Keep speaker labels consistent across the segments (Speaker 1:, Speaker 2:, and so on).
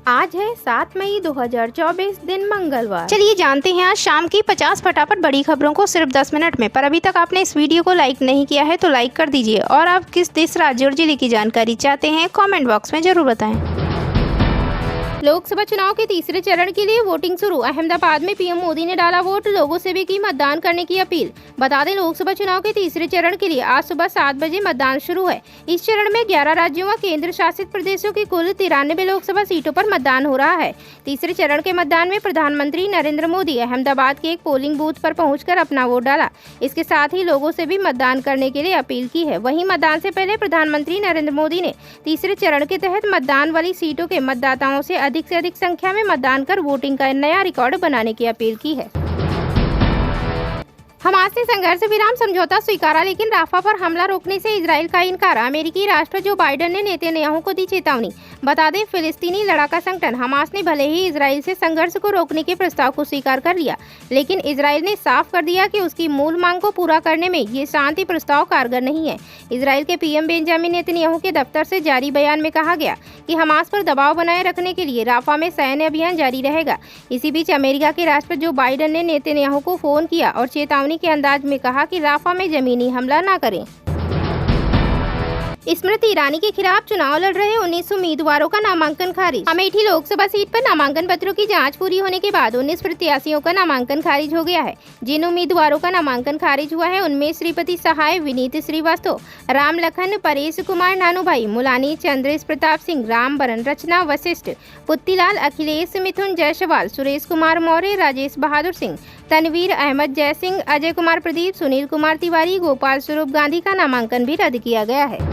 Speaker 1: आज है 7 मई 2024 दिन मंगलवार।
Speaker 2: चलिए जानते हैं आज शाम की 50 फटाफट बड़ी खबरों को सिर्फ 10 मिनट में। पर अभी तक आपने इस वीडियो को लाइक नहीं किया है तो लाइक कर दीजिए और आप किस देश, राज्य और जिले की जानकारी चाहते हैं कमेंट बॉक्स में जरूर बताएं।
Speaker 1: लोकसभा चुनाव के तीसरे चरण के लिए वोटिंग शुरू। अहमदाबाद में पीएम मोदी ने डाला वोट, लोगों से भी की मतदान करने की अपील। बता दें, लोकसभा चुनाव के तीसरे चरण के लिए आज सुबह 7 बजे मतदान शुरू है। इस चरण में 11 राज्यों व केंद्र शासित प्रदेशों की कुल 93 लोकसभा सीटों पर मतदान हो रहा है। तीसरे चरण के मतदान में प्रधानमंत्री नरेंद्र मोदी अहमदाबाद के एक पोलिंग बूथ पर पहुंचकर अपना वोट डाला। इसके साथ ही लोगों से भी मतदान करने के लिए अपील की है। वहीं मतदान से पहले प्रधानमंत्री नरेंद्र मोदी ने तीसरे चरण के तहत मतदान वाली सीटों के मतदाताओं से अधिक संख्या में मतदान कर वोटिंग का नया रिकॉर्ड बनाने की अपील की है। हमास ने संघर्ष विराम समझौता स्वीकारा, लेकिन राफा पर हमला रोकने से इजराइल का इनकार। अमेरिकी राष्ट्रपति जो बाइडेन ने नेतन्याहू को दी चेतावनी। बता दें, फिलिस्तीनी लड़ाका संगठन हमास ने भले ही इजराइल से संघर्ष को रोकने के प्रस्ताव को स्वीकार कर लिया, लेकिन इजराइल ने साफ कर दिया कि उसकी मूल मांग को पूरा करने में ये शांति प्रस्ताव कारगर नहीं है। इजराइल के पीएम बेंजामिन नेतन्याहू के दफ्तर से जारी बयान में कहा गया कि हमास पर दबाव बनाए रखने के लिए राफा में सैन्य अभियान जारी रहेगा। इसी बीच अमेरिका के राष्ट्रपति जो बाइडेन ने नेतन्याहू को फोन किया और चेतावनी के अंदाज में कहा कि राफा में जमीनी हमला न करें। स्मृति ईरानी के खिलाफ चुनाव लड़ रहे 19 उम्मीदवारों का नामांकन खारिज। अमेठी लोकसभा सीट पर नामांकन पत्रों की जांच पूरी होने के बाद 19 प्रत्याशियों का नामांकन खारिज हो गया है। जिन उम्मीदवारों का नामांकन खारिज हुआ है उनमें श्रीपति सहाय, विनीत श्रीवास्तव, राम लखन, परेश कुमार नानूभाई, मुलानी, चंद्रेश प्रताप सिंह, राम बरन, रचना वशिष्ठ, पुत्तीलाल, अखिलेश, मिथुन जायसवाल, सुरेश कुमार मौर्य, राजेश बहादुर सिंह, तनवीर अहमद जयसिंह, अजय कुमार प्रदीप, सुनील कुमार तिवारी, गोपाल स्वरूप गांधी का नामांकन भी रद्द किया गया है।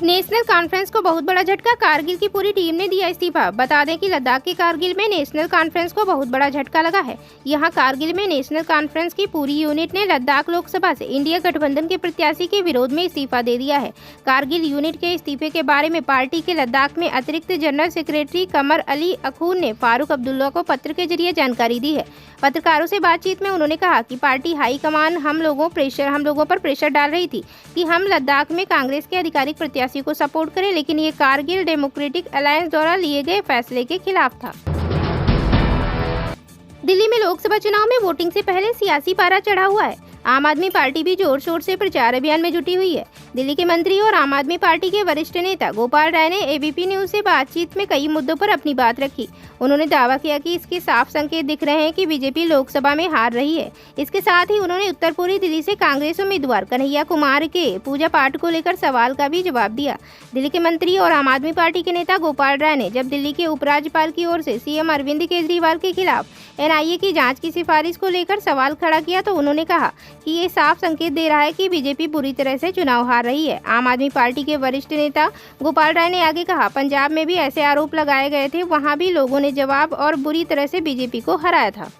Speaker 1: नेशनल कॉन्फ्रेंस को बहुत बड़ा झटका, कारगिल की पूरी टीम ने दिया इस्तीफा। बता दें कि लद्दाख के कारगिल में नेशनल कॉन्फ्रेंस को बहुत बड़ा झटका लगा है। यहां कारगिल में नेशनल कॉन्फ्रेंस की पूरी यूनिट ने लद्दाख लोकसभा से इंडिया गठबंधन के प्रत्याशी के विरोध में इस्तीफा दे दिया है। कारगिल यूनिट के इस्तीफे के बारे में पार्टी के लद्दाख में अतिरिक्त जनरल सेक्रेटरी कमर अली अखून ने फारूक अब्दुल्ला को पत्र के जरिए जानकारी दी है। पत्रकारों से बातचीत में उन्होंने कहा कि पार्टी हाईकमान हम लोगों पर प्रेशर डाल रही थी कि हम लद्दाख में कांग्रेस के आधिकारिक प्रत्याशी को सपोर्ट करें, लेकिन ये कारगिल डेमोक्रेटिक अलायंस द्वारा लिए गए फैसले के खिलाफ था। दिल्ली में लोकसभा चुनाव में वोटिंग से पहले सियासी पारा चढ़ा हुआ है। आम आदमी पार्टी भी जोर शोर से प्रचार अभियान में जुटी हुई है। दिल्ली के मंत्री और आम आदमी पार्टी के वरिष्ठ नेता गोपाल राय ने एबीपी न्यूज से बातचीत में कई मुद्दों पर अपनी बात रखी। उन्होंने दावा किया कि इसके साफ संकेत दिख रहे हैं कि बीजेपी लोकसभा में हार रही है। इसके साथ ही उन्होंने उत्तर पूर्वी दिल्ली से कांग्रेस उम्मीदवार कन्हैया कुमार के पूजा पाठ को लेकर सवाल का भी जवाब दिया। दिल्ली के मंत्री और आम आदमी पार्टी के नेता गोपाल राय ने जब दिल्ली के उपराज्यपाल की ओर से सीएम अरविंद केजरीवाल के खिलाफ एनआईए की जांच की सिफारिश को लेकर सवाल खड़ा किया तो उन्होंने कहा कि ये साफ संकेत दे रहा है कि बीजेपी बुरी तरह से चुनाव हार रही है। आम आदमी पार्टी के वरिष्ठ नेता गोपाल राय ने आगे कहा, पंजाब में भी ऐसे आरोप लगाए गए थे, वहां भी लोगों ने जवाब और बुरी तरह से बीजेपी को हराया था।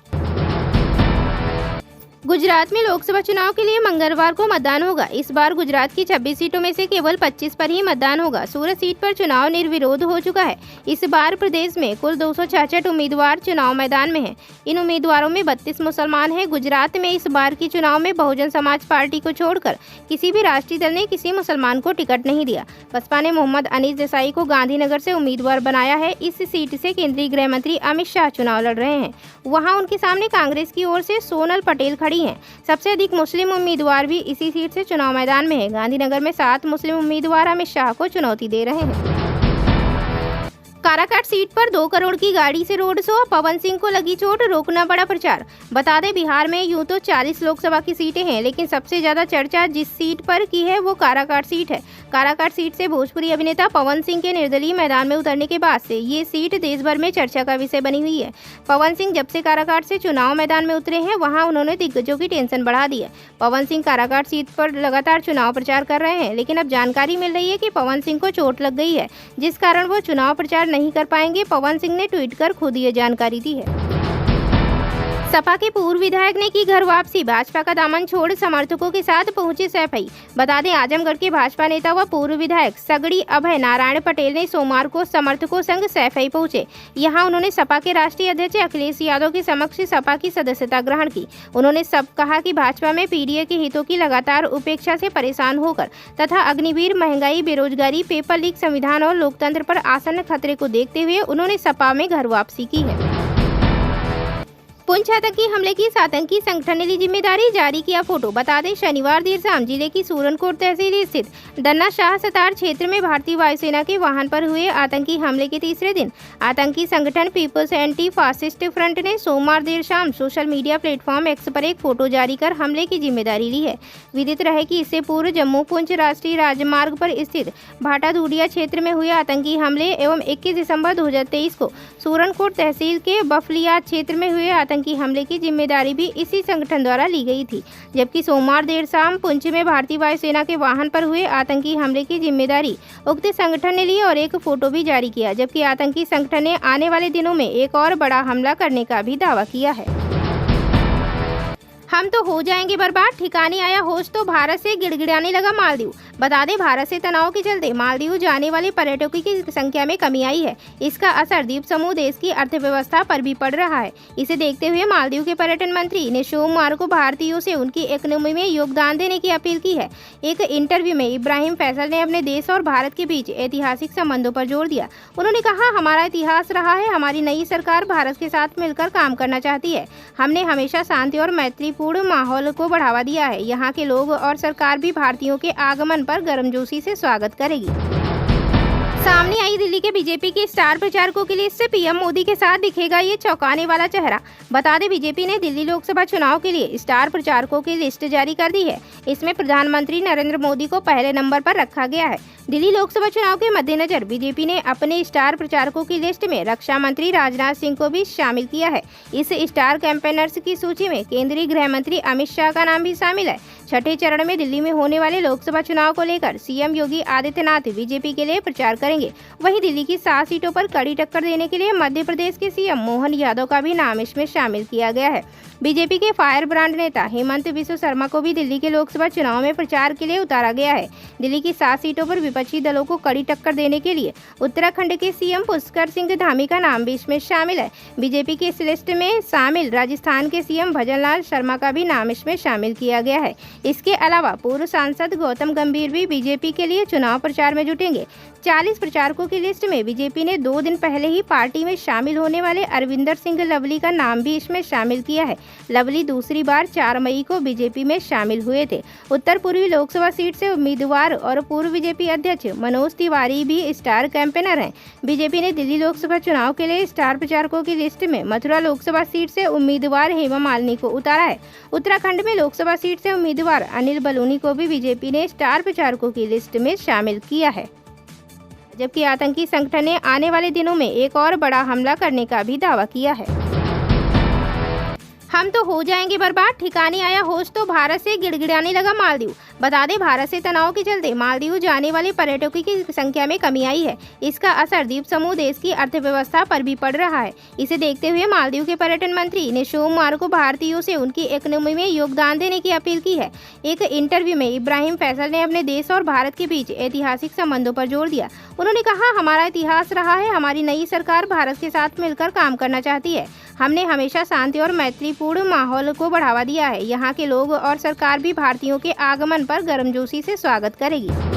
Speaker 1: गुजरात में लोकसभा चुनाव के लिए मंगलवार को मतदान होगा। इस बार गुजरात की 26 सीटों में से केवल 25 पर ही मतदान होगा। सूरत सीट पर चुनाव निर्विरोध हो चुका है। इस बार प्रदेश में कुल 266 उम्मीदवार चुनाव मैदान में हैं। इन उम्मीदवारों में 32 मुसलमान हैं। गुजरात में इस बार के चुनाव में बहुजन समाज पार्टी को छोड़कर किसी भी राष्ट्रीय दल ने किसी मुसलमान को टिकट नहीं दिया। बसपा ने मोहम्मद अनीस देसाई को गांधीनगर से उम्मीदवार बनाया है। इस सीट से केंद्रीय गृह मंत्री अमित शाह चुनाव लड़ रहे हैं। वहाँ उनके सामने कांग्रेस की ओर से सोनल पटेल खड़ी हैं। सबसे अधिक मुस्लिम उम्मीदवार भी इसी सीट से चुनाव मैदान में है। गांधीनगर में 7 मुस्लिम उम्मीदवार अमित शाह को चुनौती दे रहे हैं। काराकाट सीट पर 2 करोड़ की गाड़ी से रोड शो, पवन सिंह को लगी चोट, रोकना पड़ा प्रचार। बता दें, बिहार में यूं तो 40 लोकसभा की सीटें हैं, लेकिन सबसे ज्यादा चर्चा जिस सीट पर की है वो काराकाट सीट है। काराकाट सीट से भोजपुरी अभिनेता पवन सिंह के निर्दलीय मैदान में उतरने के बाद से ये सीट देश भर में चर्चा का विषय बनी हुई है। पवन सिंह जब से काराकाट से चुनाव मैदान में उतरे हैं, वहाँ उन्होंने दिग्गजों की टेंशन बढ़ा दी है। पवन सिंह काराकाट सीट पर लगातार चुनाव प्रचार कर रहे हैं, लेकिन अब जानकारी मिल रही है कि पवन सिंह को चोट लग गई है, जिस कारण वो चुनाव प्रचार नहीं कर पाएंगे। पवन सिंह ने ट्वीट कर खुद ये जानकारी दी है। सपा के पूर्व विधायक ने की घर वापसी, भाजपा का दामन छोड़ समर्थकों के साथ पहुंचे सैफई। बता दें, आजमगढ़ के भाजपा नेता व पूर्व विधायक सगड़ी अभय नारायण पटेल ने सोमवार को समर्थकों संग सैफई पहुंचे। यहां उन्होंने सपा के राष्ट्रीय अध्यक्ष अखिलेश यादव के समक्ष सपा की सदस्यता ग्रहण की। उन्होंने सब कहा कि भाजपा में पीडीए के हितों की लगातार उपेक्षा से परेशान होकर तथा अग्निवीर, महंगाई, बेरोजगारी, पेपर लीक, संविधान और लोकतंत्र पर आसन्न खतरे को देखते हुए उन्होंने सपा में घर वापसी की है। पुंछ आतंकी हमले की आतंकी संगठन ने ली जिम्मेदारी, जारी किया फोटो। बता दें, शनिवार देर शाम जिले की सूरनकोट तहसील स्थित दन्ना शाह सतार क्षेत्र में भारतीय वायुसेना के वाहन पर हुए आतंकी हमले के तीसरे दिन आतंकी संगठन पीपल्स एंटी फासिस्ट फ्रंट ने सोमवार देर शाम सोशल मीडिया प्लेटफॉर्म एक्स पर एक फोटो जारी कर हमले की जिम्मेदारी ली है। विदित रहे कि इससे पूर्व जम्मू पुंछ राष्ट्रीय राजमार्ग पर स्थित भाटा दूडिया क्षेत्र में हुए आतंकी हमले एवं 21 दिसंबर 2023 को सूरनकोट तहसील के बफलिया क्षेत्र में हुए आतंकी हमले की जिम्मेदारी भी इसी संगठन द्वारा ली गई थी। जबकि सोमवार देर शाम पुंछ में भारतीय वायुसेना के वाहन पर हुए आतंकी हमले की जिम्मेदारी उक्त संगठन ने ली और एक फोटो भी जारी किया। जबकि आतंकी संगठन ने आने वाले दिनों में एक और बड़ा हमला करने का भी दावा किया है। हम तो हो जाएंगे बर्बाद, ठिकाने आया होश तो भारत से गिड़गिड़ाने लगा मालदीव। बता दें, भारत से तनाव के चलते मालदीव जाने वाले पर्यटकों की संख्या में कमी आई है। इसका असर द्वीप समूह देश की अर्थव्यवस्था पर भी पड़ रहा है। इसे देखते हुए मालदीव के पर्यटन मंत्री ने सोमवार को भारतीयों से उनकी इकोनॉमी में योगदान देने की अपील की है। एक इंटरव्यू में इब्राहिम फैसल ने अपने देश और भारत के बीच ऐतिहासिक संबंधों पर जोर दिया। उन्होंने कहा, हमारा इतिहास रहा है, हमारी नई सरकार भारत के साथ मिलकर काम करना चाहती है। हमने हमेशा शांति और मैत्रीपूर्ण माहौल को बढ़ावा दिया है। यहाँ के लोग और सरकार भी भारतीयों के आगमन पर गर्मजोशी से स्वागत करेगी। सामने आई दिल्ली के बीजेपी के स्टार प्रचारकों की लिस्ट से पीएम मोदी के साथ दिखेगा ये चौंकाने वाला चेहरा। बता दें, बीजेपी ने दिल्ली लोकसभा चुनाव के लिए स्टार प्रचारकों की लिस्ट जारी कर दी है। इसमें प्रधानमंत्री नरेंद्र मोदी को पहले नंबर पर रखा गया है। दिल्ली लोकसभा चुनाव के मद्देनजर बीजेपी ने अपने स्टार प्रचारकों की लिस्ट में रक्षा मंत्री राजनाथ सिंह को भी शामिल किया है। इस स्टार कैंपेनर्स की सूची में केंद्रीय गृह मंत्री अमित शाह का नाम भी शामिल है। छठे चरण में दिल्ली में होने वाले लोकसभा चुनाव को लेकर सीएम योगी आदित्यनाथ बीजेपी के लिए प्रचार करेंगे। वहीं दिल्ली की 7 सीटों पर कड़ी टक्कर देने के लिए मध्य प्रदेश के सीएम मोहन यादव का भी नाम इसमें शामिल किया गया है। बीजेपी के फायर ब्रांड नेता हेमंत बिस्व शर्मा को भी दिल्ली के लोकसभा चुनाव में प्रचार के लिए उतारा गया है। दिल्ली की 7 सीटों पर विपक्षी दलों को कड़ी टक्कर देने के लिए उत्तराखंड के सीएम पुष्कर सिंह धामी का नाम भी इसमें शामिल है। बीजेपी की इस लिस्ट में शामिल राजस्थान के सीएम भजनलाल शर्मा का भी नाम इसमें शामिल किया गया है। इसके अलावा पूर्व सांसद गौतम गंभीर भी बीजेपी के लिए चुनाव प्रचार में जुटेंगे। 40 प्रचारकों की लिस्ट में बीजेपी ने 2 दिन पहले ही पार्टी में शामिल होने वाले अरविंदर सिंह लवली का नाम भी इसमें शामिल किया है। लवली दूसरी बार 4 मई को बीजेपी में शामिल हुए थे। उत्तर पूर्वी लोकसभा सीट से उम्मीदवार और पूर्व बीजेपी अध्यक्ष मनोज तिवारी भी स्टार कैंपेनर हैं। बीजेपी ने दिल्ली लोकसभा चुनाव के लिए स्टार प्रचारकों की लिस्ट में मथुरा लोकसभा सीट से उम्मीदवार हेमा मालिनी को उतारा है। उत्तराखंड में लोकसभा सीट से उम्मीदवार अनिल बलूनी को भी बीजेपी ने स्टार प्रचारकों की लिस्ट में शामिल किया है। जबकि आतंकी संगठन ने आने वाले दिनों में एक और बड़ा हमला करने का भी दावा किया है। हम तो हो जाएंगे बर्बाद, ठिकाने आया होश तो भारत से गिड़गिड़ाने लगा मालदीव। बता दें, भारत से तनाव के चलते मालदीव जाने वाले पर्यटकों की संख्या में कमी आई है। इसका असर द्वीप समूह देश की अर्थव्यवस्था पर भी पड़ रहा है। इसे देखते हुए मालदीव के पर्यटन मंत्री ने सोमवार को भारतीयों से उनकी इकोनॉमी में योगदान देने की अपील की है। एक इंटरव्यू में इब्राहिम फैसल ने अपने देश और भारत के बीच ऐतिहासिक संबंधों पर जोर दिया। उन्होंने कहा, हमारा इतिहास रहा है, हमारी नई सरकार भारत के साथ मिलकर काम करना चाहती है। हमने हमेशा शांति और मैत्रीपूर्ण माहौल को बढ़ावा दिया है। यहाँ के लोग और सरकार भी भारतीयों के आगमन पर गर्मजोशी से स्वागत करेगी।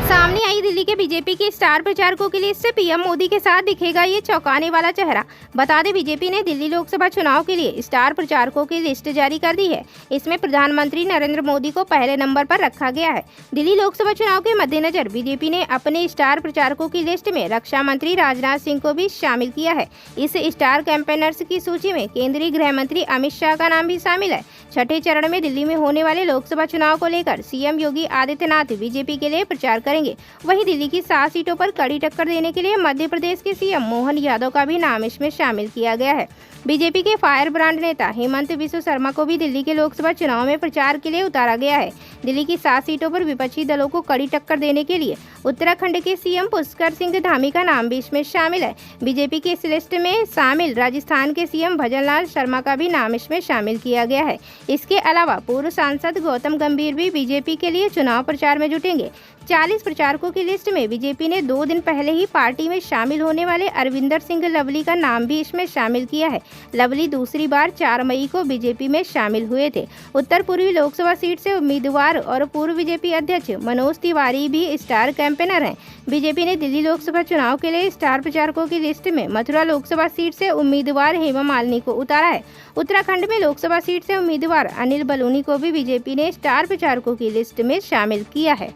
Speaker 1: सामने आई दिल्ली के बीजेपी के स्टार प्रचारकों की लिस्ट से पीएम मोदी के साथ दिखेगा ये चौंकाने वाला चेहरा। बता दें, बीजेपी ने दिल्ली लोकसभा चुनाव के लिए स्टार प्रचारकों की लिस्ट जारी कर दी है। इसमें प्रधानमंत्री नरेंद्र मोदी को पहले नंबर पर रखा गया है। दिल्ली लोकसभा चुनाव के मद्देनजर बीजेपी ने अपने स्टार प्रचारकों की लिस्ट में रक्षा मंत्री राजनाथ सिंह को भी शामिल किया है। इस स्टार कैंपेनर्स की सूची में केंद्रीय गृह मंत्री अमित शाह का नाम भी शामिल है। छठे चरण में दिल्ली में होने वाले लोकसभा चुनाव को लेकर सीएम योगी आदित्यनाथ बीजेपी के लिए प्रचार करेंगे। करेंगे। वहीं दिल्ली की 7 सीटों पर कड़ी टक्कर देने के लिए मध्य प्रदेश के सीएम मोहन यादव का भी नाम इसमें शामिल किया गया है। बीजेपी के फायर ब्रांड नेता हेमंत बिस्व शर्मा को भी दिल्ली के लोकसभा चुनाव में प्रचार के लिए उतारा गया है। दिल्ली की 7 सीटों पर विपक्षी दलों को कड़ी टक्कर देने के लिए उत्तराखंड के सीएम पुष्कर सिंह धामी का नाम भी इसमें शामिल है। बीजेपी की इस लिस्ट में शामिल राजस्थान के सीएम भजनलाल शर्मा का भी नाम इसमें शामिल किया गया है। इसके अलावा पूर्व सांसद गौतम गंभीर भी बीजेपी के लिए चुनाव प्रचार में जुटेंगे। 40 प्रचारकों की लिस्ट में बीजेपी ने 2 दिन पहले ही पार्टी में शामिल होने वाले अरविंदर सिंह लवली का नाम भी इसमें शामिल किया है। लवली दूसरी बार 4 मई को बीजेपी में शामिल हुए थे। उत्तर पूर्वी लोकसभा सीट से उम्मीदवार और पूर्व बीजेपी अध्यक्ष मनोज तिवारी भी स्टार कैंपेनर हैं। बीजेपी ने दिल्ली लोकसभा चुनाव के लिए स्टार प्रचारकों की लिस्ट में मथुरा लोकसभा सीट से उम्मीदवार हेमा मालिनी को उतारा है। उत्तराखंड में लोकसभा सीट से उम्मीदवार अनिल बलूनी को भी बीजेपी ने स्टार प्रचारकों की लिस्ट में शामिल किया है।